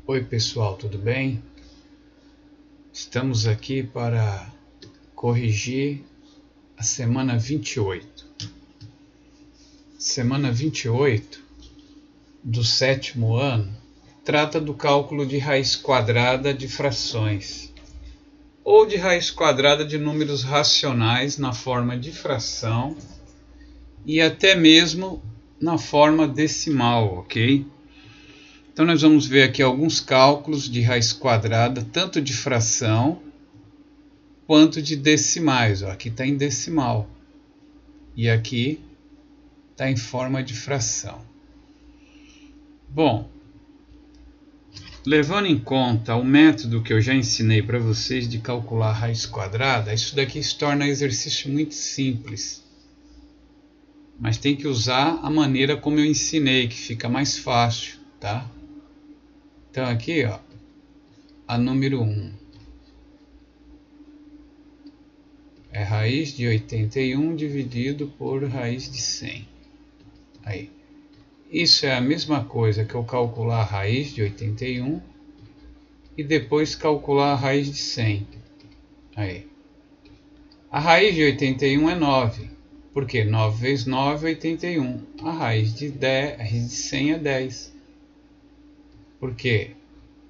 Oi pessoal, tudo bem? Estamos aqui para corrigir a semana 28. Semana 28 do 7º ano trata do cálculo de raiz quadrada de frações ou de raiz quadrada de números racionais na forma de fração e até mesmo na forma decimal, ok? Então nós vamos ver aqui alguns cálculos de raiz quadrada, tanto de fração quanto de decimais. Aqui está em decimal e aqui está em forma de fração. Bom, levando em conta o método que eu já ensinei para vocês de calcular raiz quadrada, isso daqui se torna um exercício muito simples. Mas tem que usar a maneira como eu ensinei, que fica mais fácil, tá? Então aqui, ó, a número 1 é raiz de 81 dividido por raiz de 100. Aí. Isso é a mesma coisa que eu calcular a raiz de 81 e depois calcular a raiz de 100. Aí. A raiz de 81 é 9. Por quê? 9 vezes 9 é 81. A raiz de 100 é 10. Por quê?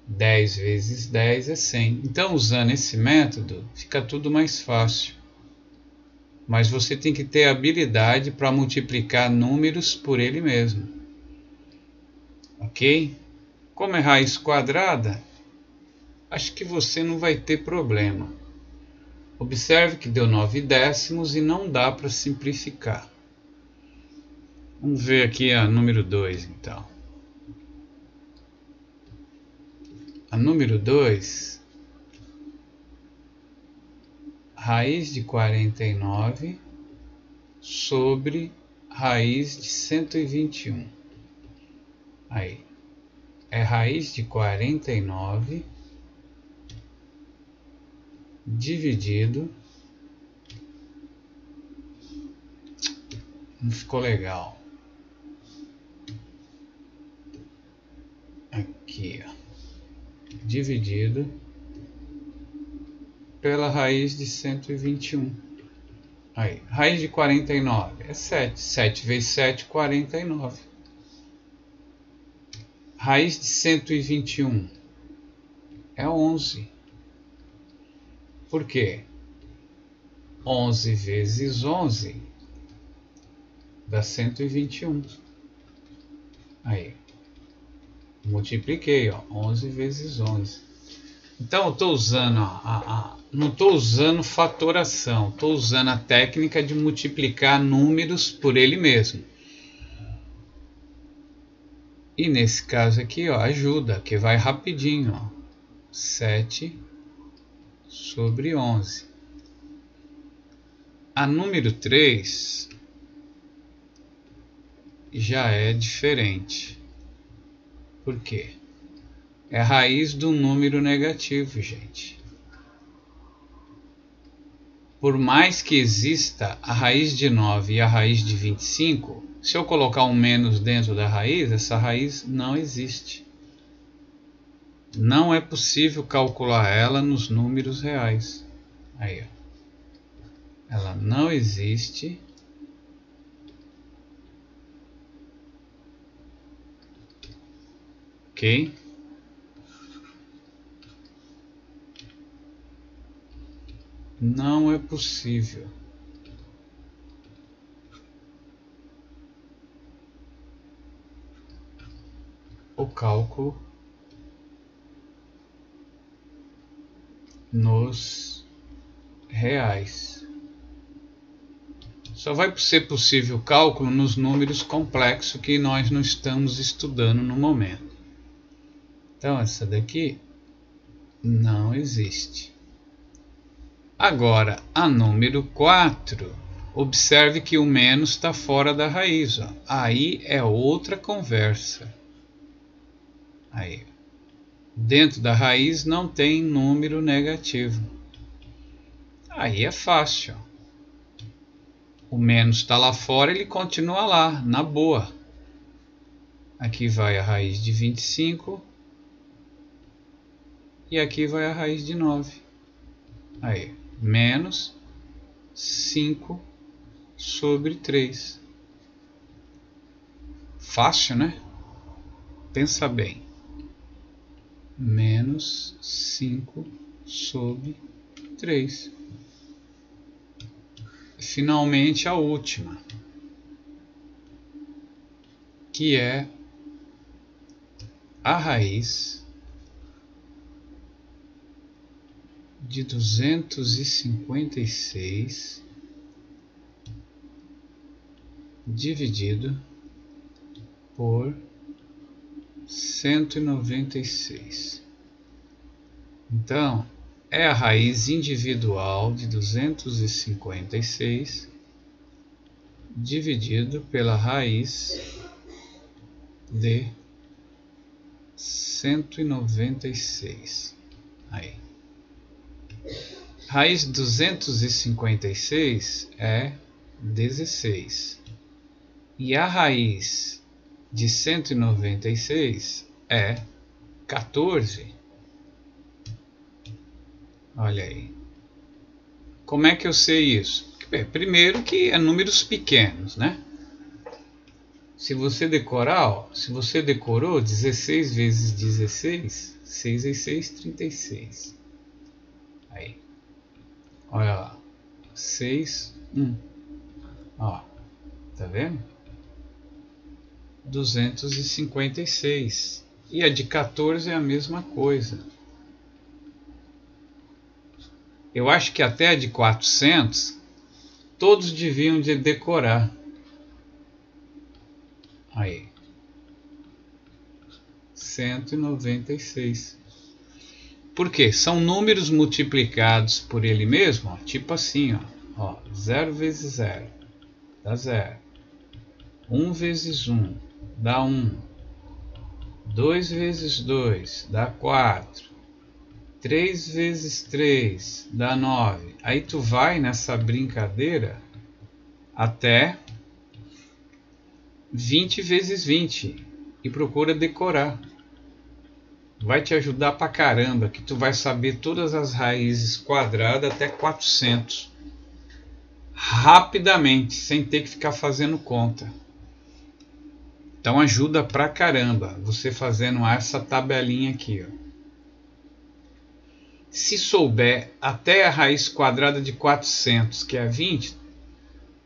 10 vezes 10 é 100. Então, usando esse método, fica tudo mais fácil. Mas você tem que ter habilidade para multiplicar números por ele mesmo. Ok? Como é raiz quadrada, acho que você não vai ter problema. Observe que deu 9 décimos e não dá para simplificar. Vamos ver aqui a número 2, então. A número 2, raiz de 49 sobre raiz de 121. Aí, é raiz de 49 dividido... Não ficou legal. Aqui, ó. Dividido pela raiz de 121. Aí, raiz de 49 é 7. 7 vezes 7, 49. Raiz de 121 é 11. Por quê? 11 vezes 11 dá 121. Aí, multipliquei, ó, 11 vezes 11. Então eu estou usando, não estou usando fatoração, estou usando a técnica de multiplicar números por ele mesmo. E nesse caso aqui, ó, ajuda, que vai rapidinho, ó. 7 sobre 11. A número 3 já é diferente. Por quê? É a raiz do número negativo, gente. Por mais que exista a raiz de 9 e a raiz de 25, se eu colocar um menos dentro da raiz, essa raiz não existe. Não é possível calcular ela nos números reais. Aí, ó. Ela não existe. Ok? Não é possível. O cálculo nos reais. Só vai ser possível o cálculo nos números complexos que nós não estamos estudando no momento. Então essa daqui não existe. Agora, a número 4, observe que o menos está fora da raiz. Ó. Aí é outra conversa. Aí, dentro da raiz não tem número negativo. Aí é fácil. O menos está lá fora, ele continua lá, na boa. Aqui vai a raiz de 25. E aqui vai a raiz de 9. Aí, menos 5 sobre 3. Fácil, né? Pensa bem. Menos 5 sobre 3. Finalmente a última, que é a raiz de 256 dividido por 196. Então, é a raiz individual de 256 dividido pela raiz de 196. Aí. Raiz de 256 é 16. E a raiz de 196 é 14. Olha aí. Como é que eu sei isso? Primeiro que é números pequenos, né? Se você decorar, ó, se você decorou 16 vezes 16, 6 vezes 6, 36. Aí. Olha lá. 6, 1. Ó. Tá vendo? 256. E a de 14 é a mesma coisa. Eu acho que até a de 400 todos deviam de decorar. Aí. 196. Por quê? São números multiplicados por ele mesmo, ó, tipo assim, ó, 0 vezes 0 dá 0. 1 vezes 1 dá 1. 2 vezes 2 dá 4. 3 vezes 3 dá 9. Aí tu vai nessa brincadeira até 20 vezes 20 e procura decorar. Vai te ajudar pra caramba, que tu vai saber todas as raízes quadradas até 400. Rapidamente, sem ter que ficar fazendo conta. Então ajuda pra caramba você fazendo essa tabelinha aqui, ó. Se souber até a raiz quadrada de 400, que é 20,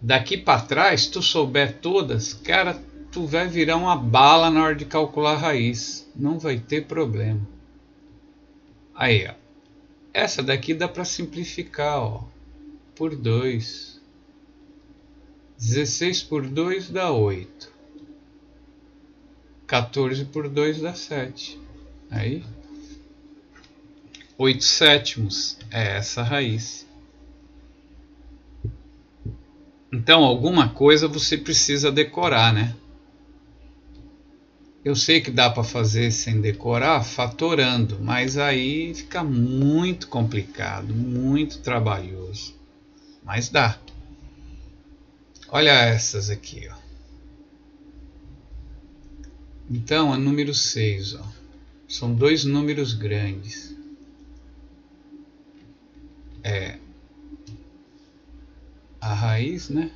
daqui para trás, tu souber todas, cara, tu vai virar uma bala na hora de calcular a raiz. Não vai ter problema. Aí, ó. Essa daqui dá para simplificar, ó. Por 2. 16 por 2 dá 8. 14 por 2 dá 7. Aí, 8 sétimos é essa raiz. Então, alguma coisa você precisa decorar, né? Eu sei que dá para fazer sem decorar, fatorando, mas aí fica muito complicado, muito trabalhoso. Mas dá. Olha essas aqui, ó. Então, a número 6, ó. São dois números grandes. É a raiz, né?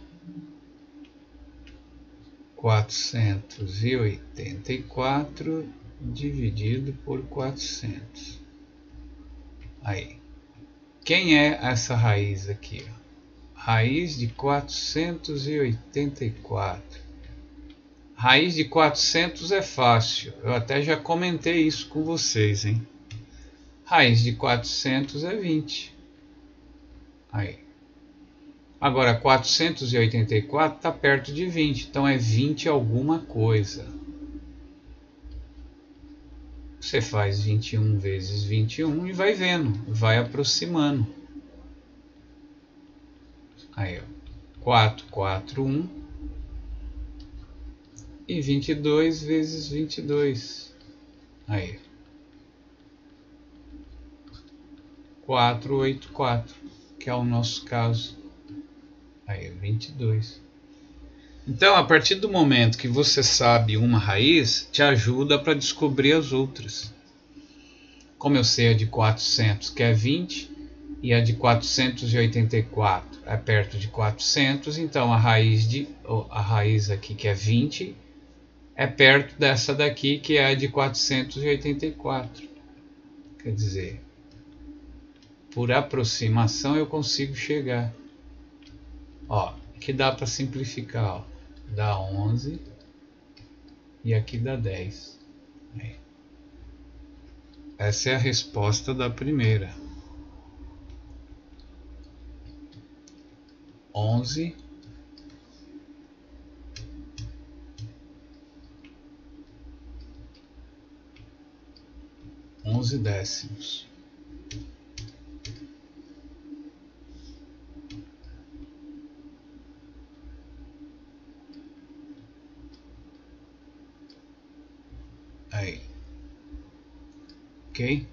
484 dividido por 400. Aí. Quem é essa raiz aqui? Raiz de 484. Raiz de 400 é fácil. Eu até já comentei isso com vocês, hein? Raiz de 400 é 20. Aí. Agora, 484 está perto de 20, então é 20 alguma coisa. Você faz 21 vezes 21 e vai vendo, vai aproximando. Aí, ó, 441 e 22 vezes 22. Aí, 484, que é o nosso caso. Aí, 22. Então, a partir do momento que você sabe uma raiz, te ajuda para descobrir as outras. Como eu sei a de 400, que é 20, e a de 484 é perto de 400, então a raiz aqui, que é 20, é perto dessa daqui, que é a de 484. Quer dizer, por aproximação eu consigo chegar. Ó, aqui dá para simplificar, ó. Dá 11 e aqui dá 10. Aí. Essa é a resposta da primeira. 11 décimos. Aí. Ok?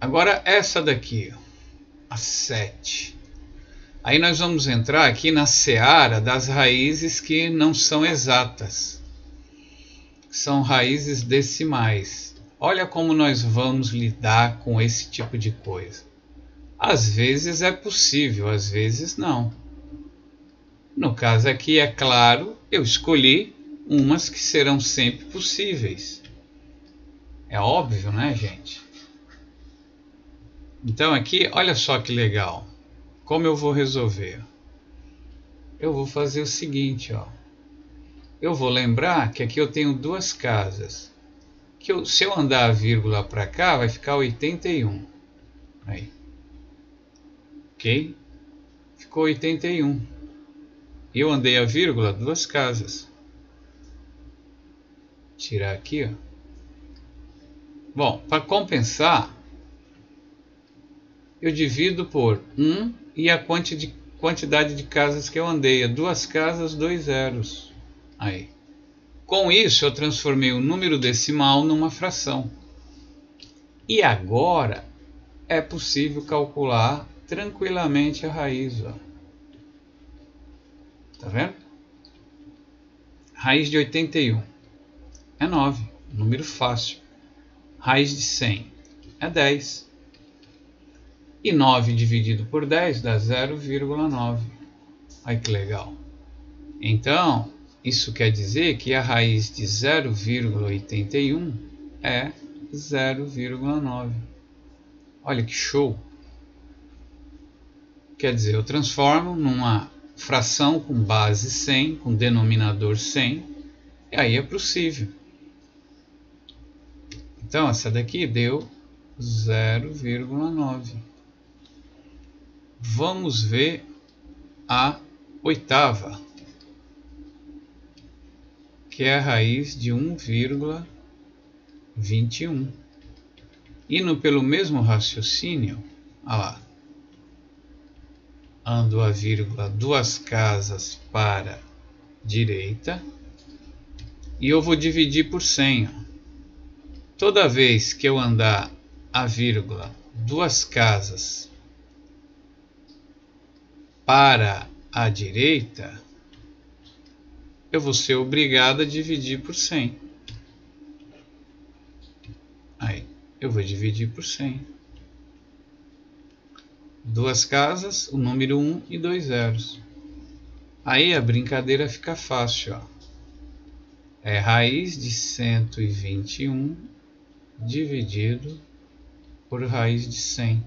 Agora essa daqui, ó, a 7. Aí nós vamos entrar aqui na seara das raízes que não são exatas. São raízes decimais. Olha como nós vamos lidar com esse tipo de coisa. Às vezes é possível, às vezes não. No caso aqui, é claro, eu escolhi umas que serão sempre possíveis. É óbvio, né, gente? Então aqui, olha só que legal. Como eu vou resolver? Eu vou fazer o seguinte, ó. Eu vou lembrar que aqui eu tenho duas casas. Se eu andar a vírgula para cá, vai ficar 81. Aí. Ok? Ficou 81. Eu andei a vírgula duas casas. Tirar aqui, ó. Bom, para compensar, eu divido por 1 e a quantidade de casas que eu andei. Duas casas, 2 zeros. Aí. Com isso, eu transformei o número decimal numa fração. E agora é possível calcular tranquilamente a raiz. Ó. Tá vendo? Raiz de 81 é 9, número fácil. Raiz de 100 é 10. E 9 dividido por 10 dá 0,9. Olha que legal. Então, isso quer dizer que a raiz de 0,81 é 0,9. Olha que show! Quer dizer, eu transformo numa fração com base 100, com denominador 100, e aí é possível. Então, essa daqui deu 0,9. Vamos ver a oitava, que é a raiz de 1,21. Indo pelo mesmo raciocínio, olha lá. Ando a vírgula duas casas para a direita e eu vou dividir por 100. Toda vez que eu andar a vírgula duas casas para a direita, eu vou ser obrigado a dividir por 100. Aí, eu vou dividir por 100. Duas casas, o número 1 e 2 zeros. Aí a brincadeira fica fácil. Ó. É raiz de 121 dividido por raiz de 100.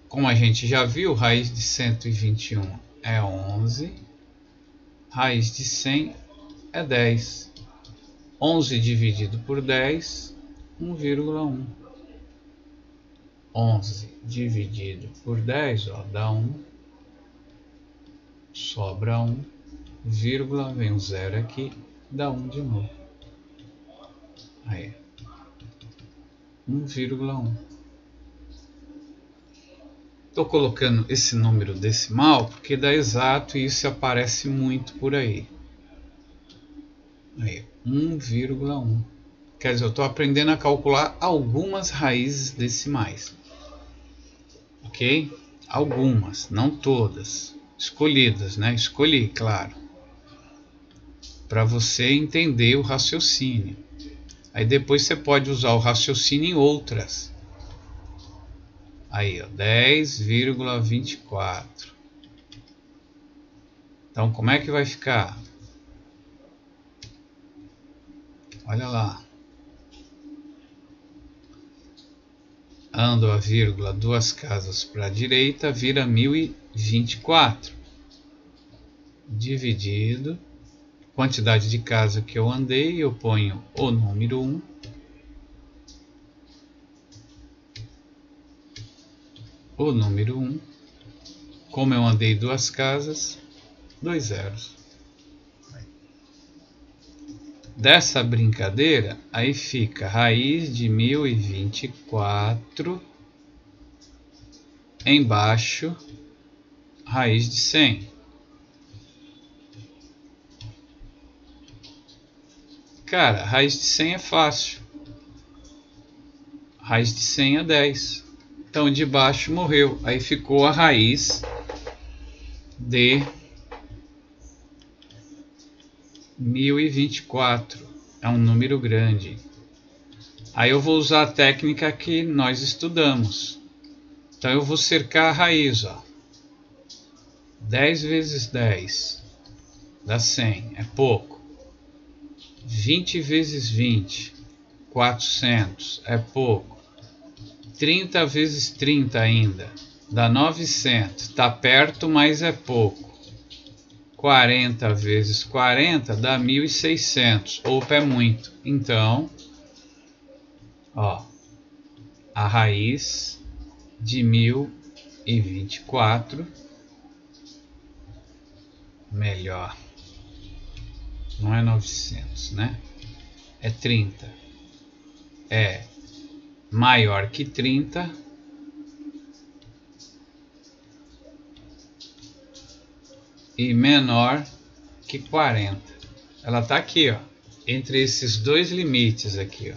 Como a gente já viu, raiz de 121 é 11. Raiz de 100 é 10. 11 dividido por 10, 1,1. 11 dividido por 10, ó, dá 1. Sobra 1, vírgula, vem um zero aqui, dá 1 de novo. Aí. 1,1. Estou colocando esse número decimal porque dá exato e isso aparece muito por aí. Aí, 1,1. Quer dizer, eu estou aprendendo a calcular algumas raízes decimais. Ok? Algumas, não todas. escolhidas, né? Escolhi, claro, para você entender o raciocínio. Aí depois você pode usar o raciocínio em outras. Aí, ó, 10,24. Então, como é que vai ficar? Olha lá. Ando a vírgula 2 casas para a direita, vira 1024. Dividido. Quantidade de casa que eu andei, eu ponho o número 1. O número 1. Como eu andei 2 casas, 2 zeros. Dessa brincadeira, aí fica raiz de 1024 embaixo, raiz de 100. Cara, raiz de 100 é fácil. Raiz de 100 é 10. Então, de baixo morreu. Aí ficou a raiz de 1024. É um número grande. Aí eu vou usar a técnica que nós estudamos. Então, eu vou cercar a raiz. Ó. 10 vezes 10 dá 100. É pouco. 20 vezes 20, 400, é pouco. 30 vezes 30 ainda, dá 900, está perto, mas é pouco. 40 vezes 40 dá 1.600, opa, é muito. Então, ó, a raiz de 1024, melhor. Não é 900, né? É 30. É maior que 30. E menor que 40. Ela está aqui, ó. Entre esses dois limites aqui, ó.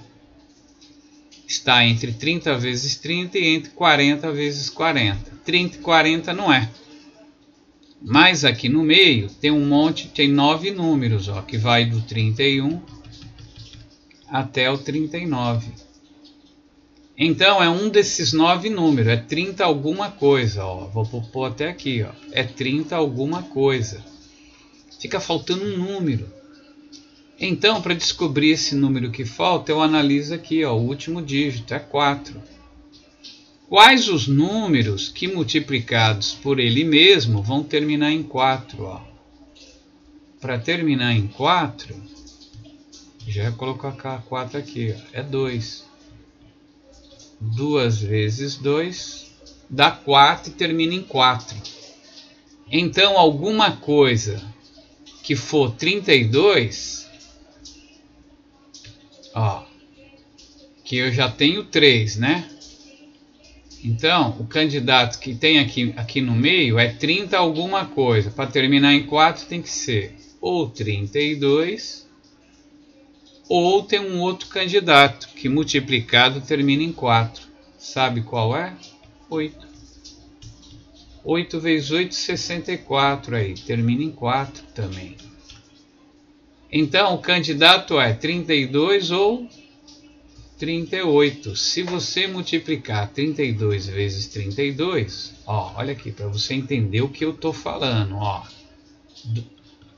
Está entre 30 vezes 30 e entre 40 vezes 40. 30 e 40 não é. Mas aqui no meio tem um monte, tem 9 números, ó, que vai do 31 até o 39. Então é um desses 9 números, é 30 alguma coisa, ó. Vou pôr até aqui, ó. É 30 alguma coisa. Fica faltando um número. Então, para descobrir esse número que falta, eu analiso aqui, ó, o último dígito, é 4. Quais os números que multiplicados por ele mesmo vão terminar em 4? Para terminar em 4, já vou colocar 4 aqui, ó, é 2. 2 vezes 2 dá 4 e termina em 4. Então, alguma coisa que for 32, ó, que eu já tenho 3, né? Então, o candidato que tem aqui no meio é 30 alguma coisa. Para terminar em 4 tem que ser ou 32, ou tem um outro candidato que multiplicado termina em 4. Sabe qual é? 8. 8 vezes 8, 64 aí. Termina em 4 também. Então, o candidato é 32 ou 38. Se você multiplicar 32 vezes 32, ó, olha aqui, para você entender o que eu estou falando, ó.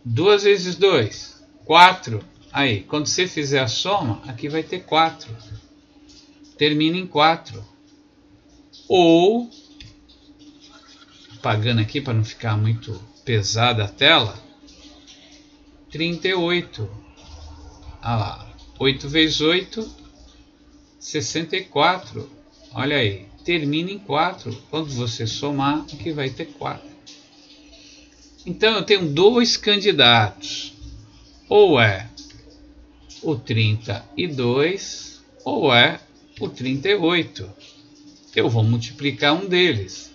2 vezes 2, 4. Aí, quando você fizer a soma, aqui vai ter 4. Termina em 4. Ou, apagando aqui para não ficar muito pesada a tela, 38. Ah lá, 8 vezes 8, 64. Olha aí, termina em 4. Quando você somar, aqui vai ter 4. Então, eu tenho dois candidatos. Ou é o 32, ou é o 38. Eu vou multiplicar um deles.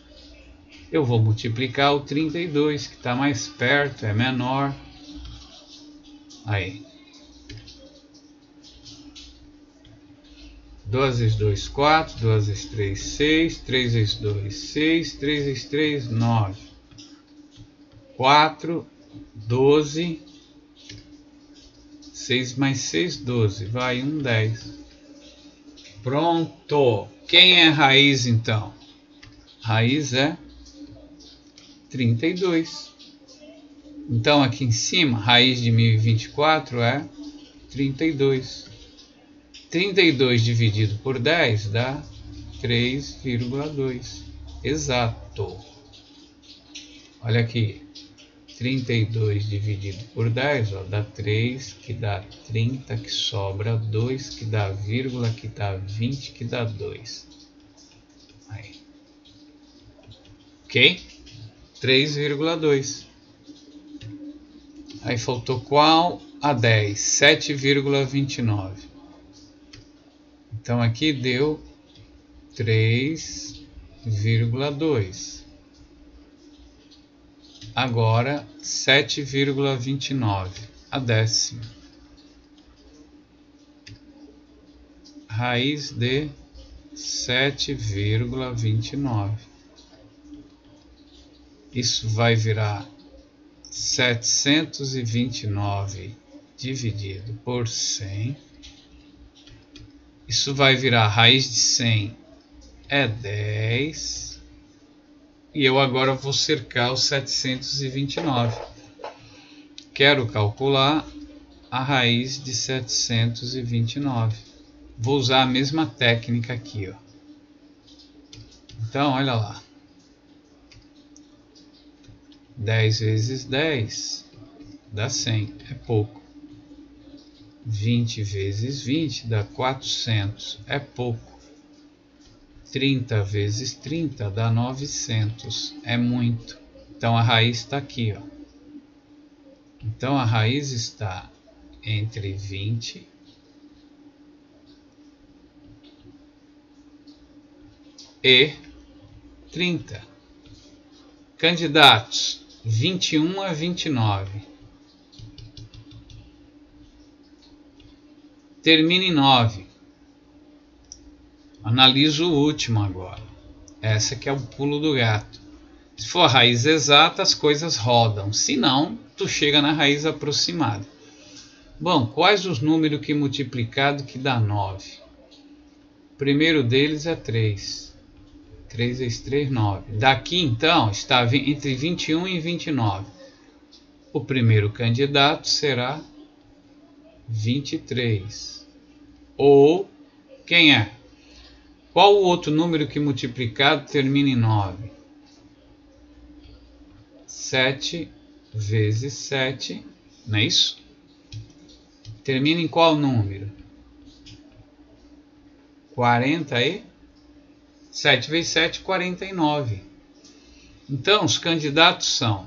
Eu vou multiplicar o 32, que está mais perto, é menor. Aí. 2 vezes 2, 4. 2 vezes 3, 6. 3 vezes 2, 6. 3 vezes 3, 9. 4, 12, 6 mais 6, 12, vai 1, 10. Pronto! Quem é raiz então? Raiz é 32. Então aqui em cima, raiz de 1024 é 32. 32 dividido por 10 dá 3,2. Exato. Olha aqui. 32 dividido por 10, ó, dá 3, que dá 30, que sobra 2, que dá vírgula, que dá 20, que dá 2. Aí. Ok? 3,2. Aí faltou qual? A 10, 7,29. Então aqui deu 3,2. Agora 7,29, a décima. Raiz de 7,29. Isso vai virar 729 dividido por 100. Isso vai virar raiz de 100 é 10. E eu agora vou cercar os 729. Quero calcular a raiz de 729. Vou usar a mesma técnica aqui, ó. Então, olha lá. 10 vezes 10 dá 100, é pouco. 20 vezes 20 dá 400, é pouco. 30 vezes 30 dá 900, é muito. Então a raiz está aqui, ó. Então a raiz está entre 20 e 30. Candidatos 21 a 29. Termina em 9. Analiso o último agora. Essa que é o pulo do gato. Se for a raiz exata, as coisas rodam. Se não, tu chega na raiz aproximada. Bom, quais os números que multiplicado que dá 9? O primeiro deles é 3. 3 vezes 3, 9. Daqui, então, está entre 21 e 29. O primeiro candidato será 23. Ou, quem é? Qual o outro número que multiplicado termina em 9? 7 vezes 7, não é isso? Termina em qual número? 40 e 7 vezes 7, 49. Então, os candidatos são,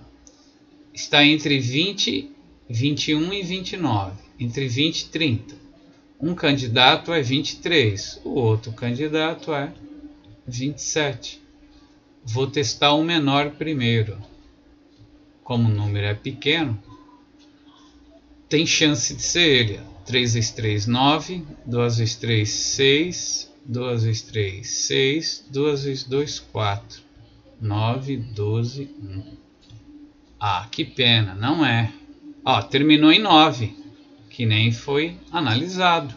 está entre 20, 21 e 29, entre 20 e 30. Um candidato é 23, o outro candidato é 27. Vou testar o menor primeiro. Como o número é pequeno, tem chance de ser ele. 3 vezes 3, 9, 2 vezes 3, 6, 2 vezes 3, 6, 2 vezes 2, 4, 9, 12, 1. Ah, que pena, não é. Ó, terminou em 9, que nem foi analisado.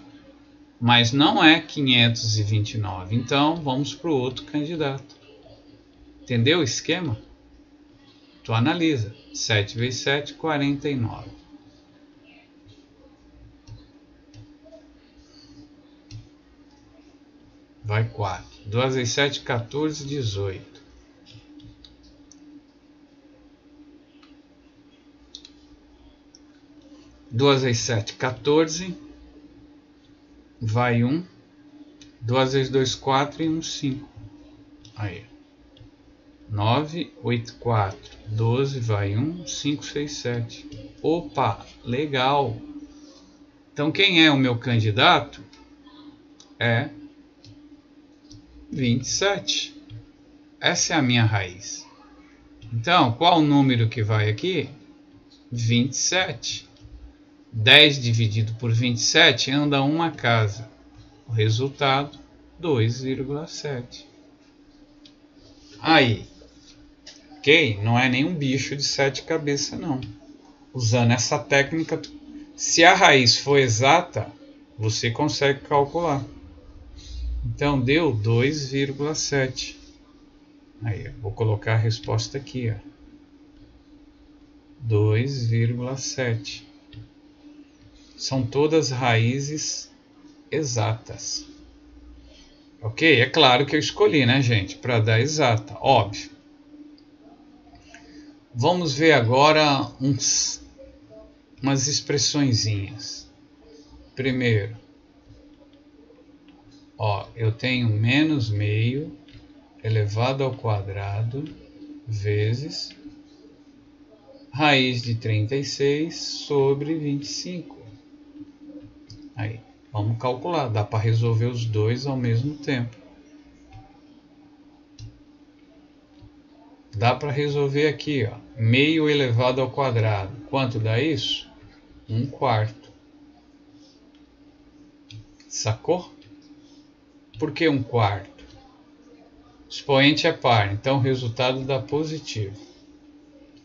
Mas não é 529, então vamos para o outro candidato. Entendeu o esquema? Tu analisa. 7 vezes 7, 49. Vai 4. 2 vezes 7, 14, 18. Duas vezes 7, 14. Vai 1. 2 vezes 2, 4 e 1, 5. Aí. 9, 8, 4, 12, vai 1, 5, 6, 7. Opa, legal. Então quem é o meu candidato? É 27. Essa é a minha raiz. Então, qual o número que vai aqui? 27. 10 dividido por 27 anda uma casa. O resultado, 2,7. Aí. ok? Não é nenhum bicho de 7 cabeças, não. Usando essa técnica, se a raiz for exata, você consegue calcular. Então, deu 2,7. Aí, vou colocar a resposta aqui, ó. 2,7. São todas raízes exatas. Ok? É claro que eu escolhi, né, gente? Para dar exata, óbvio. Vamos ver agora umas expressõezinhas. Primeiro, ó, eu tenho menos meio elevado ao quadrado vezes raiz de 36 sobre 25. Aí, vamos calcular. Dá para resolver os dois ao mesmo tempo. Dá para resolver aqui, ó, meio elevado ao quadrado. Quanto dá isso? 1/4. Sacou? Por que 1/4? Expoente é par, então o resultado dá positivo.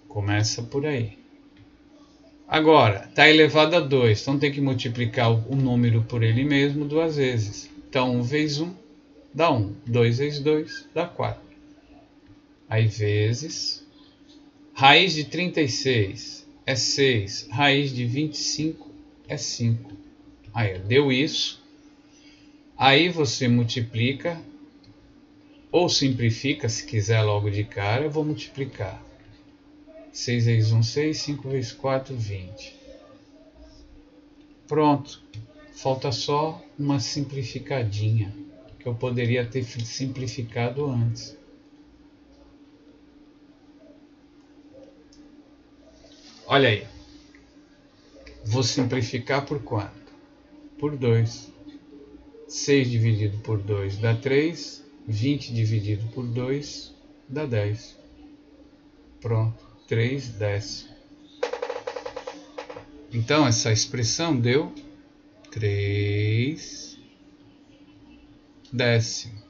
Começa por aí. Agora, está elevado a 2, então tem que multiplicar o número por ele mesmo 2 vezes. Então 1 vezes 1 dá 1, 2 vezes 2 dá 4. Aí vezes, raiz de 36 é 6, raiz de 25 é 5. Aí deu isso. Aí você multiplica, ou simplifica se quiser logo de cara, eu vou multiplicar. 6 vezes 1, 6, 5 vezes 4, 20. Pronto. Falta só uma simplificadinha, que eu poderia ter simplificado antes. Olha aí. Vou simplificar por quanto? Por 2. 6 dividido por 2 dá 3. 20 dividido por 2 dá 10. Pronto. 3 décimos. Então, essa expressão deu 3 décimos.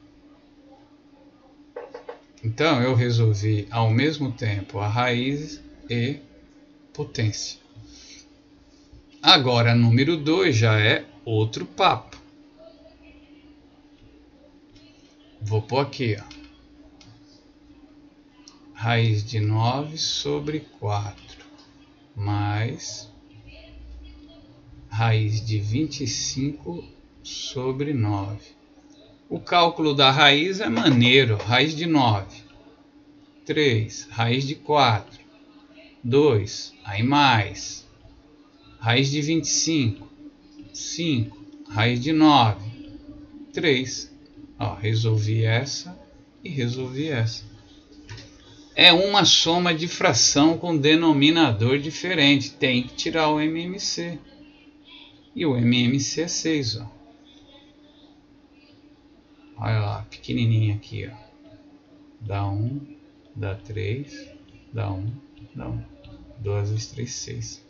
Então, eu resolvi ao mesmo tempo a raiz e potência. Agora, número 2 já é outro papo. Vou pôr aqui, ó. Raiz de 9 sobre 4 mais raiz de 25 sobre 9. O cálculo da raiz é maneiro. Raiz de 9, 3, raiz de 4, 2, aí mais, raiz de 25, 5, raiz de 9, 3. Ó, resolvi essa e resolvi essa. É uma soma de fração com denominador diferente. Tem que tirar o MMC. E o MMC é 6, ó. Olha lá, pequenininho aqui, ó. Dá 1, dá 3, dá 1, dá 1. 2 vezes 3, 6.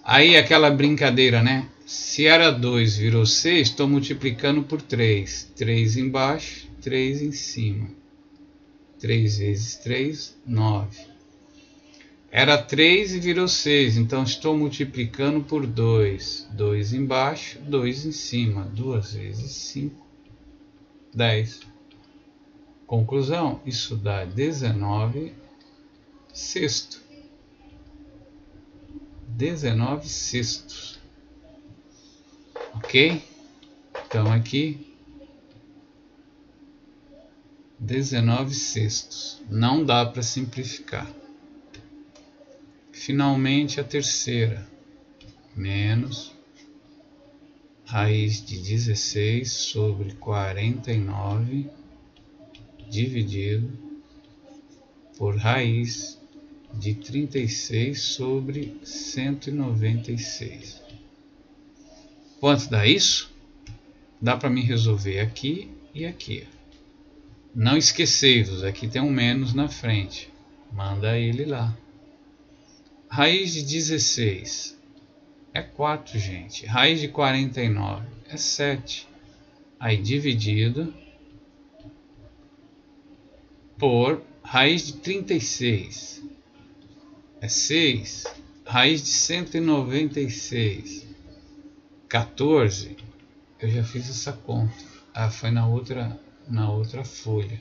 Aí aquela brincadeira, né? Se era 2, virou 6, estou multiplicando por 3. 3 embaixo, 3 em cima. 3 vezes 3, 9. Era 3 e virou 6, então estou multiplicando por 2. 2 embaixo, 2 em cima. 2 vezes 5, 10. Conclusão, isso dá 19 sexto. 19 sextos. Ok? Então aqui 19 sextos. Não dá para simplificar. Finalmente a terceira. Menos raiz de 16 sobre 49 dividido por raiz de 36 sobre 196. Quanto dá isso? Dá para me resolver aqui e aqui. Não esquecei-vos, aqui tem um menos na frente. Manda ele lá. Raiz de 16 é 4, gente. Raiz de 49 é 7. Aí dividido por Raiz de 36 é 6. Raiz de 196, 14. Eu já fiz essa conta. Ah, foi na outra folha.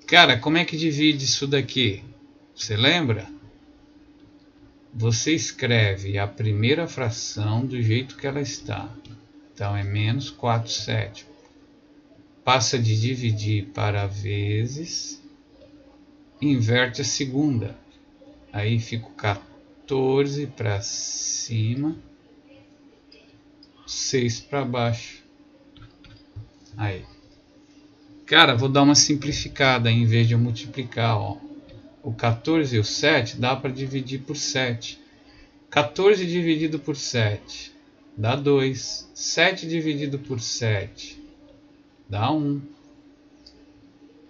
Cara, como é que divide isso daqui? Você lembra? Você escreve a primeira fração do jeito que ela está. Então é menos 4 sétimos. Passa de dividir para vezes. Inverte a segunda. Aí fica 14 para cima. 6 para baixo. Aí. Cara, vou dar uma simplificada em vez de eu multiplicar, ó. O 14 e o 7 dá para dividir por 7. 14 dividido por 7 dá 2. 7 dividido por 7 dá 1.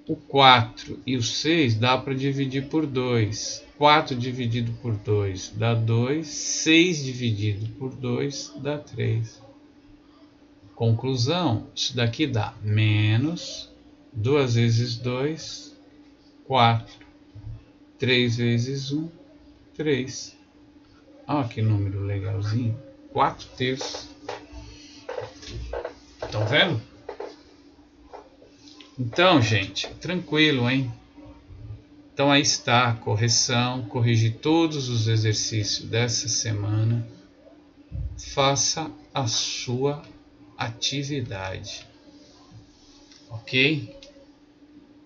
O 4 e o 6 dá para dividir por 2. 4 dividido por 2 dá 2. 6 dividido por 2 dá 3. Conclusão, isso daqui dá menos 2 vezes 2, 4. 3 vezes 1, 3. Olha que número legalzinho. 4/3. Estão vendo? Então, gente, tranquilo, hein? Então aí está a correção. Corrigi todos os exercícios dessa semana. Faça a sua atividade. Ok?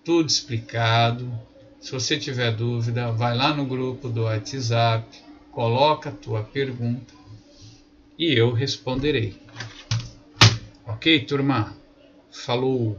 Tudo explicado. Se você tiver dúvida, vai lá no grupo do WhatsApp, coloca a tua pergunta e eu responderei. Ok, turma? Falou!